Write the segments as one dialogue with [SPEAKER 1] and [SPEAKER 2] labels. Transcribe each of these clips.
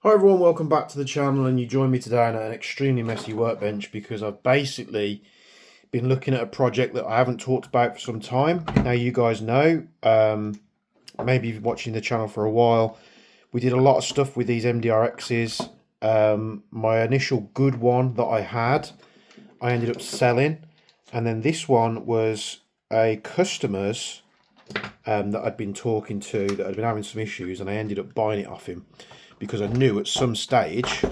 [SPEAKER 1] Hi everyone, welcome back to the channel, and you join me today on an extremely messy workbench because I've basically been looking at a project that I haven't talked about for some time. Now you guys know, maybe you've been watching the channel for a while, we did a lot of stuff with these MDRXs. My initial good one that I had, I ended up selling, and then this one was a customer's that I'd been talking to that had been having some issues, and I ended up buying it off him because I knew at some stage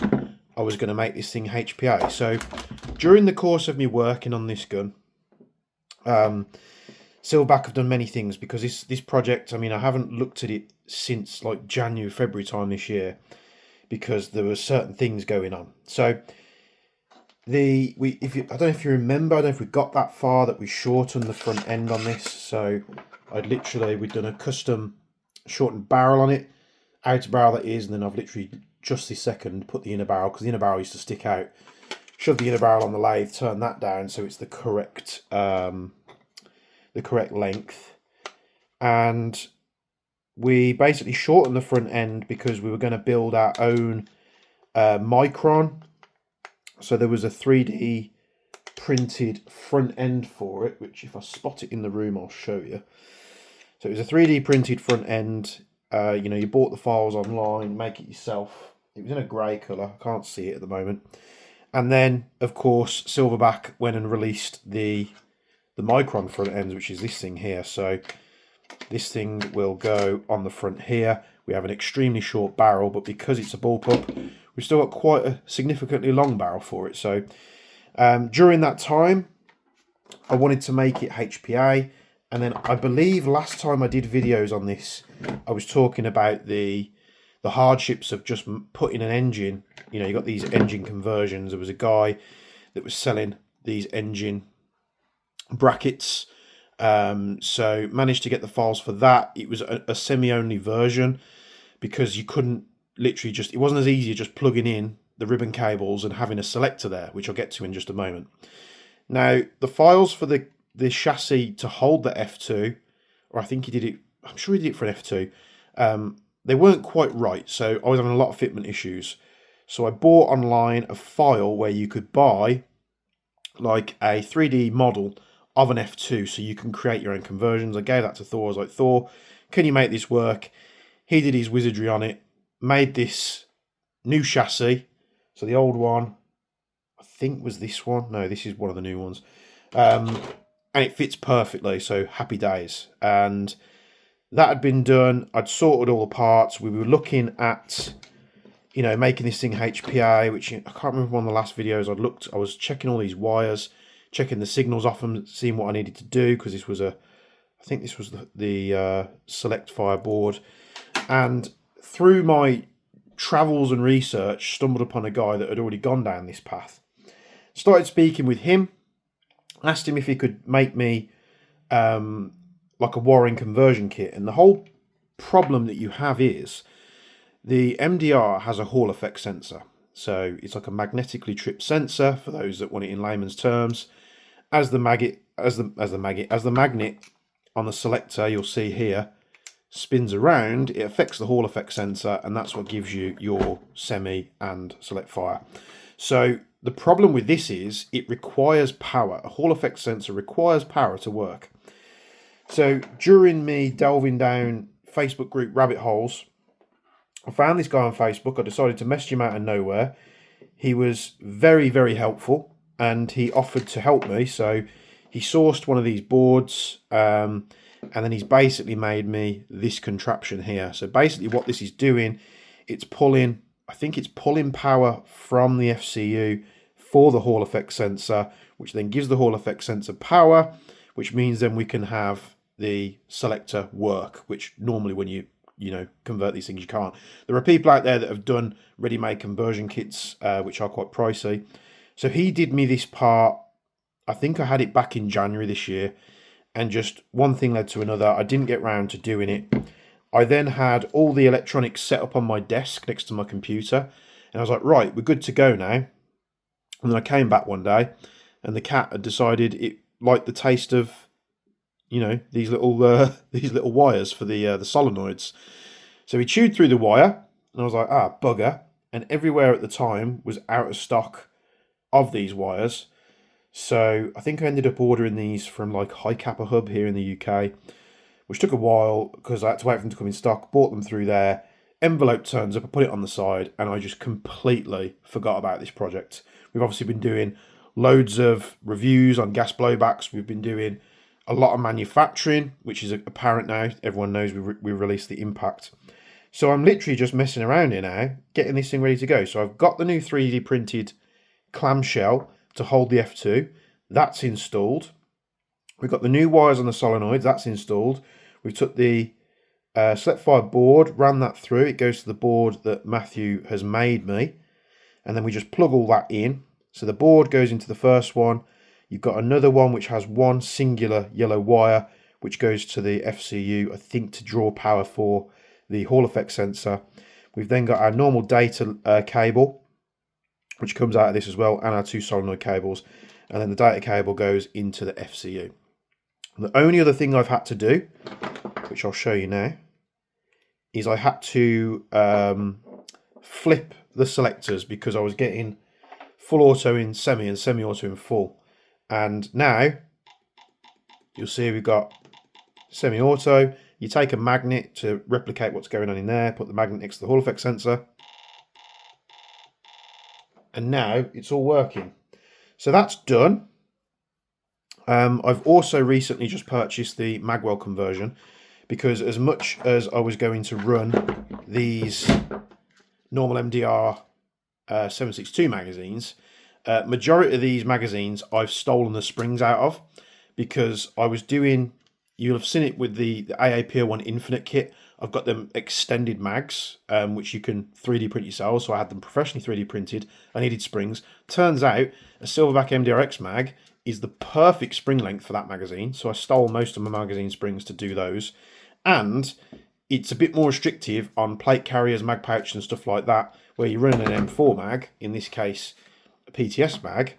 [SPEAKER 1] I was going to make this thing HPA. So during the course of me working on this gun, Silverback have done many things because this project, I mean, I haven't looked at it since like January, February time this year because there were certain things going on. So I don't know if you remember, I don't know if we got that far that we shortened the front end on this. So we'd done a custom shortened barrel on it, outer barrel that is, and then I've literally just this second put the inner barrel, because the inner barrel used to stick out, shove the inner barrel on the lathe, turn that down so it's the correct length, and we basically shortened the front end because we were going to build our own micron. So there was a 3D printed front end for it, which if I spot it in the room I'll show you. So it was a 3D printed front end. You bought the files online, make it yourself. It was in a grey colour, I can't see it at the moment. And then, of course, Silverback went and released the micron front ends, which is this thing here. So this thing will go on the front here. We have an extremely short barrel, but because it's a bullpup, we've still got quite a significantly long barrel for it. So during that time, I wanted to make it HPA. And then I believe last time I did videos on this, I was talking about the hardships of just putting an engine. You know, you got these engine conversions. There was a guy that was selling these engine brackets. So managed to get the files for that. It was a semi-only version because you couldn't literally it wasn't as easy as just plugging in the ribbon cables and having a selector there, which I'll get to in just a moment. Now, the files for the chassis to hold the F2, or I think he did it, I'm sure he did it for an F2, they weren't quite right, so I was having a lot of fitment issues. So I bought online a file where you could buy like a 3D model of an F2 so you can create your own conversions. I gave that to Thor. I was like, Thor, can you make this work? He did his wizardry on it, made this new chassis. So the old one, I think was this one. No, this is one of the new ones. And it fits perfectly, so happy days. And that had been done. I'd sorted all the parts. We were looking at, making this thing HPA, which I can't remember one of the last videos I was checking all these wires, checking the signals off them, seeing what I needed to do, because this was I think this was the Select Fire board. And through my travels and research, stumbled upon a guy that had already gone down this path. Started speaking with him, asked him if he could make me like a wiring conversion kit. And the whole problem that you have is the MDR has a Hall effect sensor. So it's like a magnetically tripped sensor, for those that want it in layman's terms. As the magnet on the selector, you'll see here, spins around, it affects the Hall effect sensor, and that's what gives you your semi and select fire. So the problem with this is it requires power. A Hall effect sensor requires power to work. So during me delving down Facebook group rabbit holes, I found this guy on Facebook. I decided to message him out of nowhere. He was very, very helpful, and he offered to help me. So he sourced one of these boards, and then he's basically made me this contraption here. So basically what this is doing, it's pulling, I think it's pulling power from the FCU for the Hall effect sensor, which then gives the Hall effect sensor power, which means then we can have the selector work, which normally when you convert these things, you can't. There are people out there that have done ready-made conversion kits, which are quite pricey. So he did me this part. I think I had it back in January this year, and just one thing led to another. I didn't get round to doing it. I then had all the electronics set up on my desk next to my computer, and I was like, right, we're good to go now. And then I came back one day, and the cat had decided it liked the taste of, these little wires for the solenoids. So he chewed through the wire, and I was like, bugger. and everywhere at the time was out of stock of these wires. So I think I ended up ordering these from like High Kappa Hub here in the UK, which took a while because I had to wait for them to come in stock. Bought them through there. Envelope turns up, I put it on the side, and I just completely forgot about this project. We've obviously been doing loads of reviews on gas blowbacks. We've been doing a lot of manufacturing, which is apparent now. Everyone knows we released the Impact. So I'm literally just messing around here now, getting this thing ready to go. So I've got the new 3D printed clamshell to hold the F2. That's installed. We've got the new wires on the solenoids. That's installed. We took the Select 5 board, ran that through. It goes to the board that Matthew has made me. And then we just plug all that in. So the board goes into the first one. You've got another one which has one singular yellow wire, which goes to the FCU, I think, to draw power for the Hall effect sensor. We've then got our normal data cable, which comes out of this as well, and our two solenoid cables. And then the data cable goes into the FCU. The only other thing I've had to do, which I'll show you now, is I had to flip the selectors because I was getting full auto in semi and semi-auto in full. And now you'll see we've got semi-auto. You take a magnet to replicate what's going on in there, put the magnet next to the Hall effect sensor, and now it's all working. So that's done. I've also recently just purchased the Magwell conversion because as much as I was going to run these normal MDR 762 magazines, majority of these magazines I've stolen the springs out of because I was doing, you'll have seen it with the AAP01 Infinite kit. I've got them extended mags, which you can 3D print yourself. So I had them professionally 3D printed. I needed springs. Turns out a Silverback MDRX mag is the perfect spring length for that magazine. So I stole most of my magazine springs to do those. And it's a bit more restrictive on plate carriers, mag pouches and stuff like that, where you're running an M4 mag, in this case a PTS mag,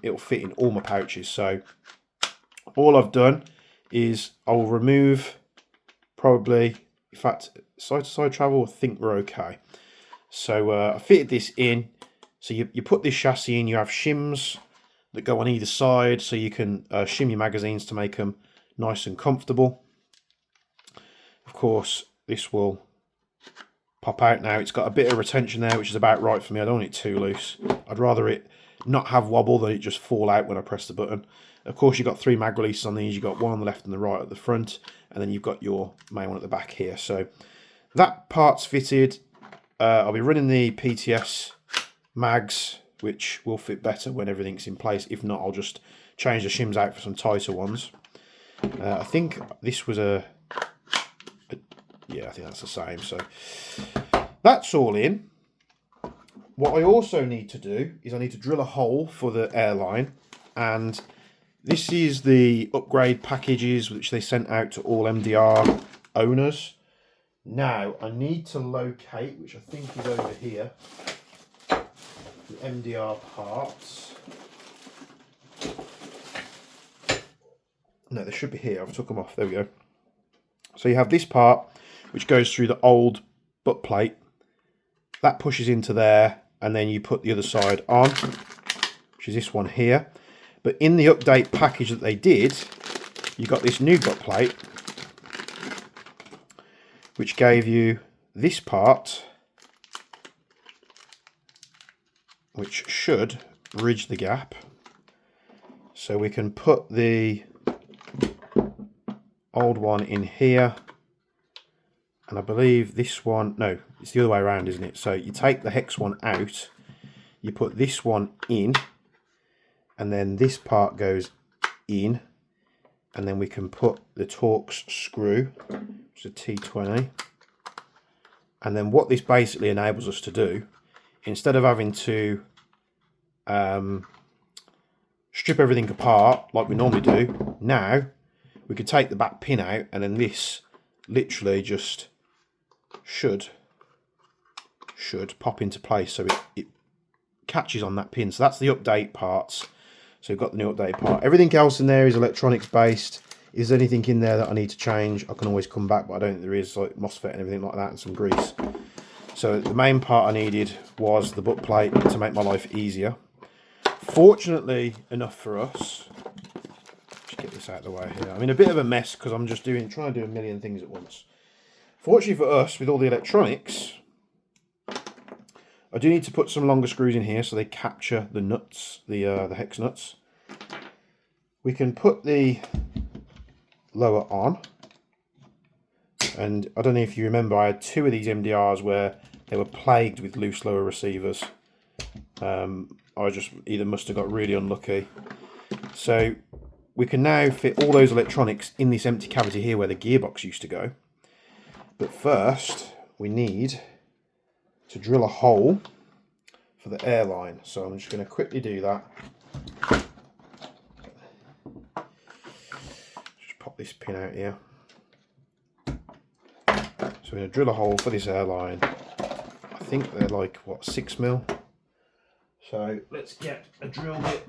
[SPEAKER 1] it'll fit in all my pouches. So all I've done is I will remove probably, in fact, side-to-side travel, I think we're okay. So I fitted this in. So you put this chassis in, you have shims that go on either side, so you can shim your magazines to make them nice and comfortable. Of course, this will pop out now. It's got a bit of retention there, which is about right for me. I don't want it too loose. I'd rather it not have wobble than it just fall out when I press the button. Of course, you've got 3 mag releases on these. You've got one on the left and the right at the front, and then you've got your main one at the back here. So that part's fitted. I'll be running the PTS mags, which will fit better when everything's in place. If not, I'll just change the shims out for some tighter ones. I think this was yeah, I think that's the same. So that's all in. What I also need to do is I need to drill a hole for the airline, and this is the upgrade packages which they sent out to all MDR owners. Now I need to locate, which I think is over here, the MDR parts. No, they should be here. I've took them off. There we go. So you have this part which goes through the old butt plate. That pushes into there, and then you put the other side on, which is this one here. But in the update package that they did, you got this new butt plate, which gave you this part, which should bridge the gap. So we can put the old one in here, and I believe this one, no, it's the other way around, isn't it? So you take the hex one out, you put this one in, and then this part goes in, and then we can put the Torx screw, which is a T20. And then what this basically enables us to do, instead of having to strip everything apart like we normally do, now we could take the back pin out, and then this literally just should pop into place, so it catches on that pin. So that's the update parts. So we've got the new update part. Everything else in there is electronics based. Is there anything in there that I need to change? I can always come back, but I don't think there is, like MOSFET and everything like that, and some grease. So the main part I needed was the butt plate to make my life easier. Fortunately enough for us, just get this out of the way here. I'm in a bit of a mess because I'm just trying to do a million things at once. Fortunately for us, with all the electronics, I do need to put some longer screws in here so they capture the nuts, the hex nuts. We can put the lower on, and I don't know if you remember, I had 2 of these MDRs where they were plagued with loose lower receivers. I just either must have got really unlucky. So we can now fit all those electronics in this empty cavity here where the gearbox used to go. But first we need to drill a hole for the airline. So I'm just going to quickly do that. Just pop this pin out here. So we're going to drill a hole for this airline. I think they're like, what, 6mm? So let's get a drill bit.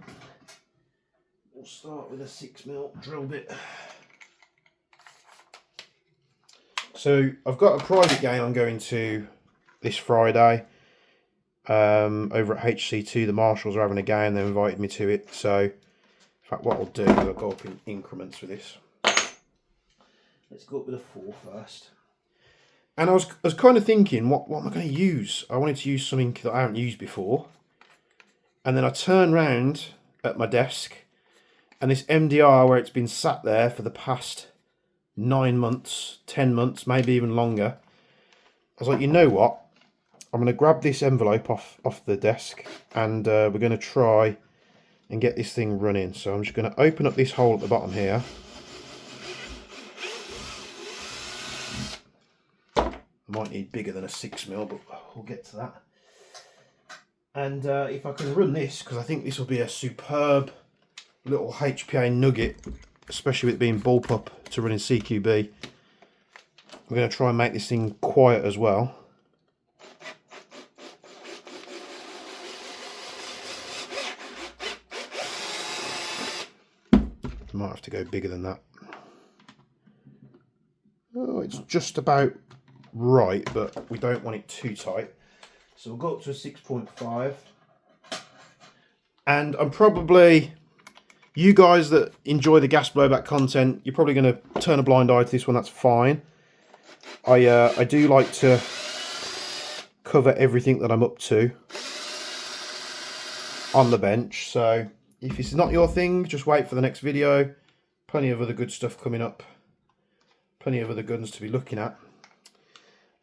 [SPEAKER 1] We'll start with a 6mm drill bit. So I've got a private game I'm going to this Friday over at HC2. The marshals are having a game, they invited me to it. So in fact what I'll do is I'll go up in increments with this. Let's go up with a 4 first. And I was kind of thinking, what am I going to use? I wanted to use something that I haven't used before. And then I turn round at my desk and this MDR, where it's been sat there for the past 9 months, 10 months, maybe even longer. I was like, you know what? I'm going to grab this envelope off the desk and we're going to try and get this thing running. So I'm just going to open up this hole at the bottom here. I might need bigger than a 6mm, but we'll get to that. And if I can run this, because I think this will be a superb little HPA nugget, especially with it being bullpup to run in CQB. We're going to try and make this thing quiet as well. Might have to go bigger than that. Oh, it's just about right, but we don't want it too tight. So we'll go up to a 6.5. And I'm probably, you guys that enjoy the gas blowback content, you're probably going to turn a blind eye to this one, that's fine. I do like to cover everything that I'm up to on the bench. So if this is not your thing, just wait for the next video. Plenty of other good stuff coming up. Plenty of other guns to be looking at.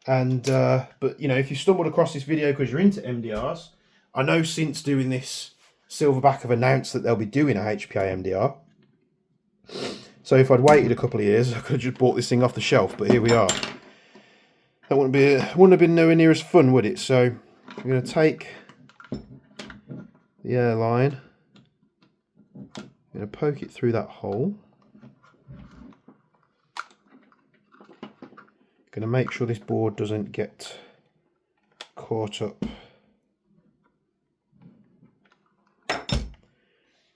[SPEAKER 1] And but you know, if you stumbled across this video because you're into MDRs, I know since doing this, Silverback have announced that they'll be doing a HPA MDR. So if I'd waited a couple of years, I could have just bought this thing off the shelf. But here we are. That wouldn't have been nowhere near as fun, would it? So I'm going to take the airline. I'm going to poke it through that hole. Going to make sure this board doesn't get caught up.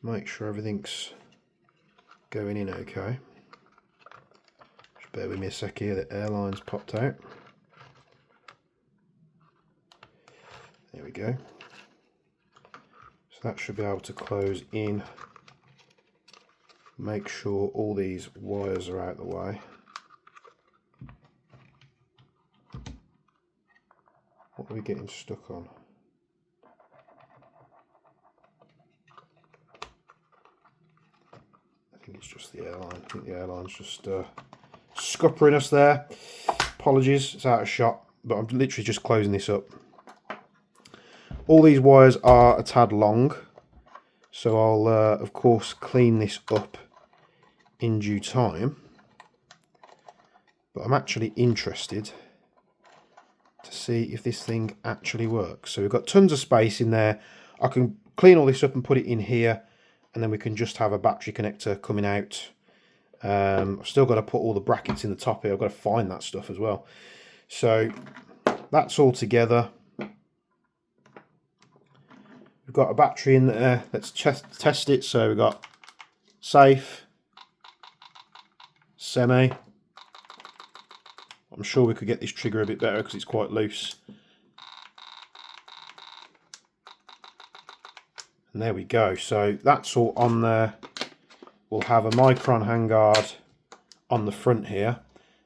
[SPEAKER 1] Make sure everything's going in okay. Just bear with me a sec here, the airline's popped out. There we go. So that should be able to close in. Make sure all these wires are out of the way. What are we getting stuck on? I think it's just the airline. I think the airline's just scuppering us there. Apologies, it's out of shot, but I'm literally just closing this up. All these wires are a tad long, so I'll of course clean this up in due time. But I'm actually interested to see if this thing actually works. So we've got tons of space in there. I can clean all this up and put it in here, and then we can just have a battery connector coming out. I've still got to put all the brackets in the top here. I've got to find that stuff as well. So that's all together. We've got a battery in there. Let's test it. So we've got safe, semi. I'm sure we could get this trigger a bit better because it's quite loose. And there we go. So that's all on there. We'll have a Micron handguard on the front here.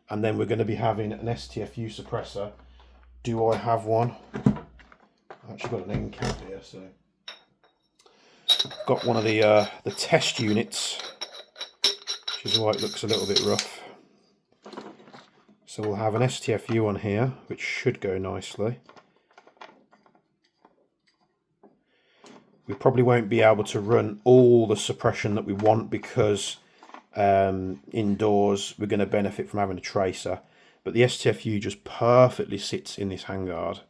[SPEAKER 1] And then we're going to be having an STFU suppressor. Do I have one? I've actually got an end cap here, so got one of the test units, which is why it looks a little bit rough. So we'll have an STFU on here, which should go nicely. We probably won't be able to run all the suppression that we want because indoors we're going to benefit from having a tracer. But the STFU just perfectly sits in this handguard.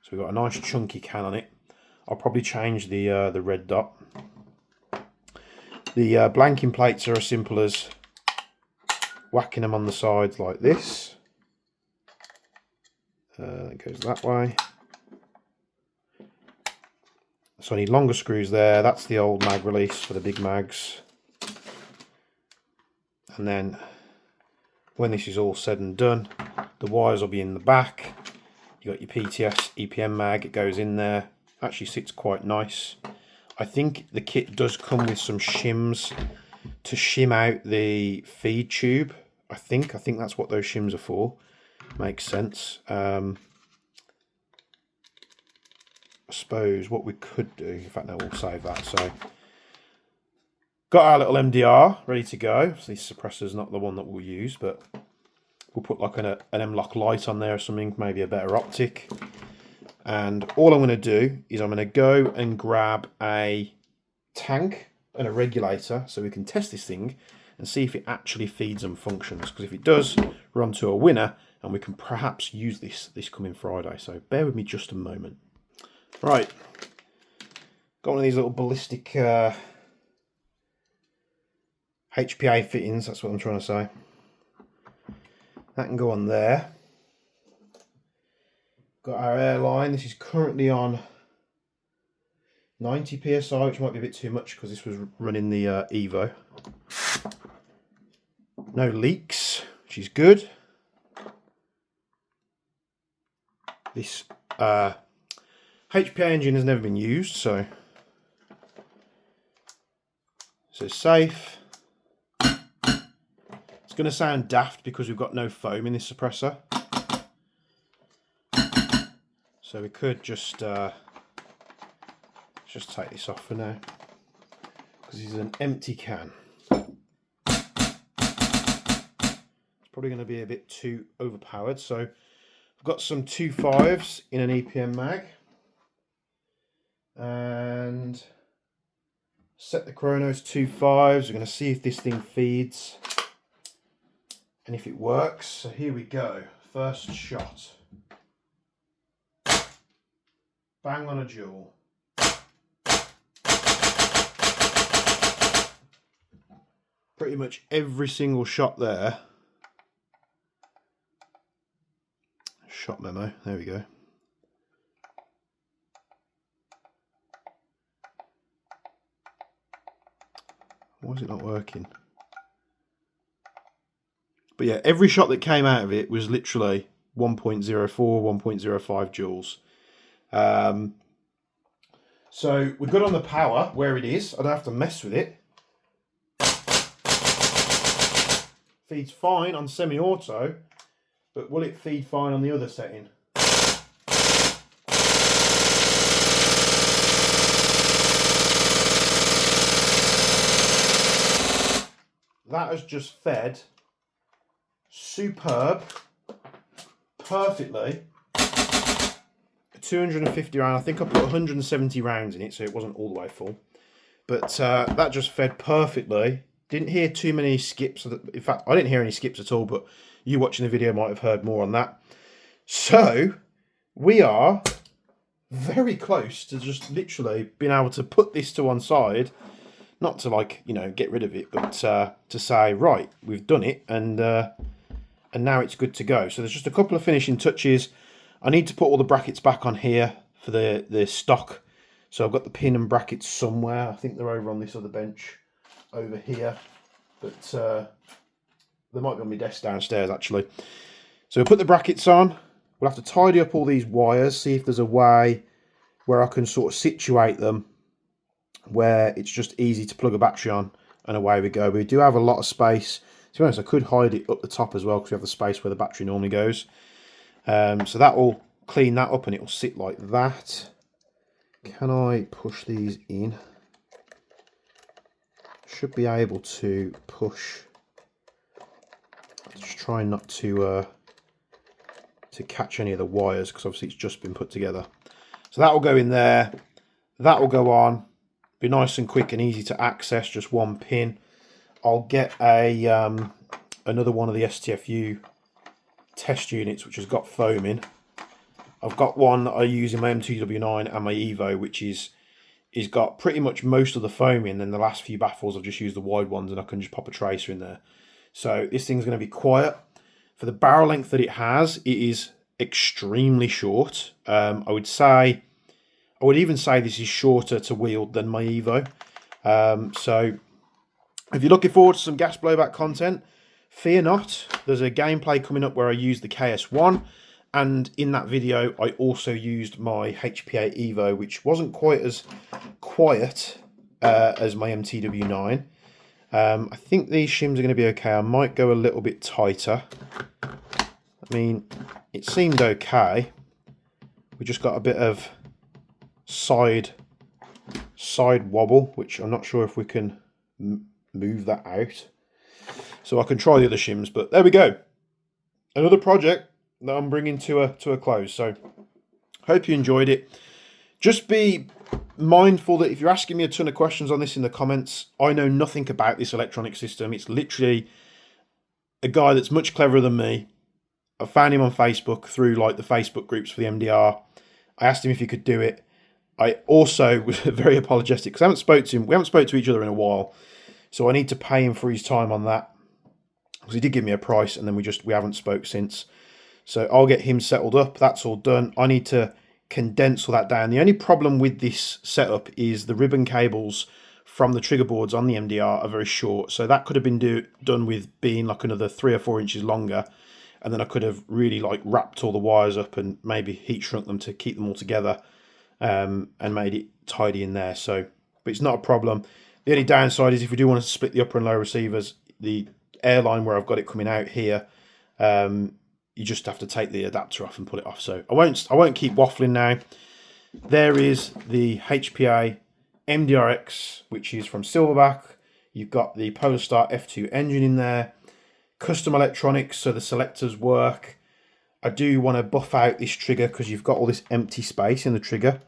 [SPEAKER 1] So we've got a nice chunky can on it. I'll probably change the red dot. The blanking plates are as simple as whacking them on the sides like this. It goes that way. So I need longer screws there. That's the old mag release for the big mags. And then when this is all said and done, the wires will be in the back. You got your PTS EPM mag, it goes in there. Actually sits quite nice. I think the kit does come with some shims to shim out the feed tube. I think that's what those shims are for. Makes sense. I suppose what we could do, in fact no, we'll save that. So got our little MDR ready to go. So this suppressor's not the one that we'll use, but we'll put like an M-Lock light on there or something, maybe a better optic. And all I'm going to do is I'm going to go and grab a tank and a regulator so we can test this thing and see if it actually feeds and functions. Because if it does, we're on to a winner and we can perhaps use this coming Friday. So bear with me just a moment. Right, got one of these little ballistic HPA fittings, that's what I'm trying to say. That can go on there. Got our airline. This is currently on 90 psi, which might be a bit too much because this was running the Evo. No leaks, which is good. This HPA engine has never been used, so it's safe. It's going to sound daft because we've got no foam in this suppressor. So we could just take this off for now, because this is an empty can. It's probably going to be a bit too overpowered. So I've got some 2.5s in an EPM mag, and set the Chronos 2.5s. We're going to see if this thing feeds and if it works. So here we go. First shot. Bang on a jewel. Pretty much every single shot there. Shot memo, there we go. Why is it not working? But yeah, every shot that came out of it was literally 1.04, 1.05 joules. So we're good on the power where it is. I don't have to mess with it. Feeds fine on semi-auto, but will it feed fine on the other setting? That has just fed superb, perfectly. 250 round. I think I put 170 rounds in it, so it wasn't all the way full. But that just fed perfectly. Didn't hear too many skips. In fact, I didn't hear any skips at all, but you watching the video might have heard more on that. So we are very close to just literally being able to put this to one side. Not to, like, you know, get rid of it, but to say, right, we've done it, and now it's good to go. So there's just a couple of finishing touches. I need to put all the brackets back on here for the stock. So I've got the pin and brackets somewhere. I think they're over on this other bench over here. But they might be on my desk downstairs, actually. So we'll put the brackets on. We'll have to tidy up all these wires, see if there's a way where I can sort of situate them where it's just easy to plug a battery on and away we go. We do have a lot of space. To be honest, I could hide it up the top as well because we have the space where the battery normally goes. So that will clean that up and it will sit like that. Can I push these in? Should be able to push. Just trying not to catch any of the wires because obviously it's just been put together. So that will go in there. That will go on. Be nice and quick and easy to access. Just one pin. I'll get a another one of the STFU test units which has got foam in. I've got one that I use in my M2W9 and my Evo, which is got pretty much most of the foam in. Then the last few baffles I've just used the wide ones, and I can just pop a tracer in there. So this thing's going to be quiet. For the barrel length that it has, it is extremely short. I would even say this is shorter to wield than my Evo. So if you're looking forward to some gas blowback content, fear not. There's a gameplay coming up where I use the KS1. And in that video, I also used my HPA Evo, which wasn't quite as quiet as my MTW9. I think these shims are going to be okay. I might go a little bit tighter. I mean, it seemed okay. We just got a bit of side wobble, which I'm not sure if we can move that out. So I can try the other shims, but there we go. Another project that I'm bringing to a close. So hope you enjoyed it. Just be mindful that if you're asking me a ton of questions on this in the comments, I know nothing about this electronic system. It's literally a guy that's much cleverer than me. I found him on Facebook through like the Facebook groups for the MDR. I asked him if he could do it. I also was very apologetic because I haven't spoke to him. We haven't spoke to each other in a while, so I need to pay him for his time on that because he did give me a price, and then we haven't spoke since. So I'll get him settled up. That's all done. I need to condense all that down. The only problem with this setup is the ribbon cables from the trigger boards on the MDR are very short. So that could have been done with being like another 3 or 4 inches longer. And then I could have really like wrapped all the wires up and maybe heat shrunk them to keep them all together and made it tidy in there. So, but it's not a problem. The only downside is if we do want to split the upper and lower receivers, the airline where I've got it coming out here, you just have to take the adapter off and put it off. So I won't keep waffling now. There is the HPA MDRX, which is from Silverback. You've got the Polestar F2 engine in there. Custom electronics, so the selectors work. I do want to buff out this trigger because you've got all this empty space in the trigger,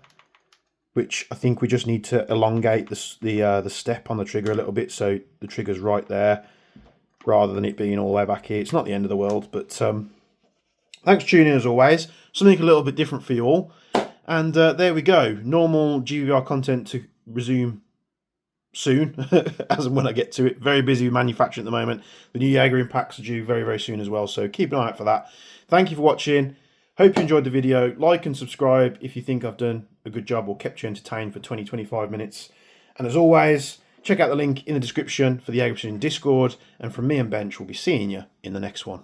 [SPEAKER 1] which I think we just need to elongate the step on the trigger a little bit so the trigger's right there rather than it being all the way back here. It's not the end of the world, but thanks for tuning in as always. Something a little bit different for you all. And there we go. Normal GVR content to resume soon, as and when I get to it. Very busy with manufacturing at the moment. The new Jaeger impacts are due very, very soon as well. So keep an eye out for that. Thank you for watching. Hope you enjoyed the video. Like and subscribe if you think I've done a good job or kept you entertained for 20-25 minutes. And as always, check out the link in the description for the Jaeger Discord. And from me and Bench, we'll be seeing you in the next one.